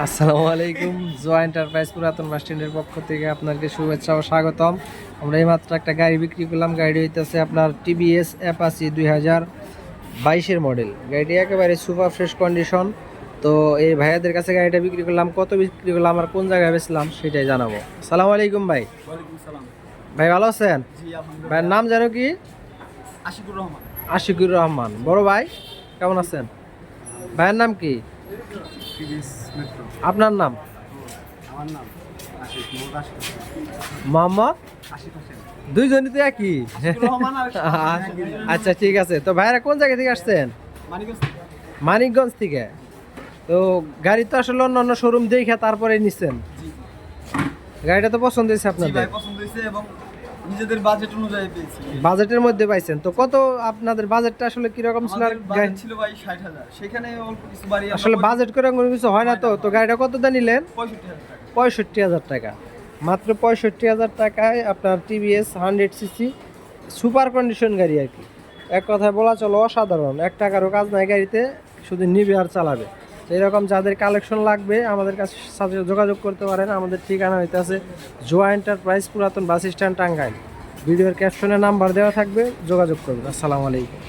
আসসালামু আলাইকুম। জয় এন্টারপ্রাইজ পুরাতন বাস স্ট্যান্ডের পক্ষ থেকে আপনাকে শুভেচ্ছা ও স্বাগতম। আমরা এইমাত্র একটা গাড়ি বিক্রি করলাম। গাড়ি হইতেছে আপনার টিভিএস অ্যাপাচি 2022-এর মডেল। গাড়িটি একেবারে সুপার ফ্রেশ কন্ডিশন। তো এই ভাইয়াদের কাছে গাড়িটা বিক্রি করলাম, কত বিক্রি করলাম আর কোন জায়গায় বেচলাম সেটাই জানাবো। আসসালামু আলাইকুম ভাই। ভাই ভালো আছেন? ভাইয়ের নাম জানো কি? আশিকুর রহমান। বড় ভাই কেমন আছেন? ভাইয়ের নাম কি? আপনার নাম? মোহাম্মদ। দুইজনই তো একই। আচ্ছা ঠিক আছে। তো ভাইরা কোন জায়গা থেকে আসছেন? মানিকগঞ্জ থেকে। তো গাড়ি তো আসলে অন্য অন্য শোরুম দেখে তারপরে নিচ্ছেন। গাড়িটা তো পছন্দ হয়েছে আপনাদের? নিজেদের বাজেট অনুযায়ী পেয়েছি। বাজেটের মধ্যে পাইছেন। তো কত আপনাদের বাজেটটা আসলে কি রকম ছিল? বাজেট ছিল ভাই 60,000, সেখানে অল্প কিছু বাড়িয়ে আসলে বাজেট করে কোনো কিছু হয় না। তো গাড়িটা কত দিয়ে নিলেন? 65,000 টাকা। 65,000 টাকা। মাত্র 65,000 টাকায় আপনার টিভিএস 100cc সুপার কন্ডিশন গাড়ি আর কি। এক কথায় বলা চলো অসাধারণ। 1 টাকারও কাজ নাই গাড়িতে, শুধু নিবে আর চালাবে। এরকম যাদের কালেকশন লাগবে আমাদের কাছে সাথে যোগাযোগ করতে পারেন। আমাদের ঠিকানা হইতেছে জয় এন্টারপ্রাইজ, পুরাতন বাস স্ট্যান্ড, টাঙ্গাইল। ভিডিওর ক্যাপশনে নাম্বার দেওয়া থাকবে, যোগাযোগ করবেন। আসসালামু আলাইকুম।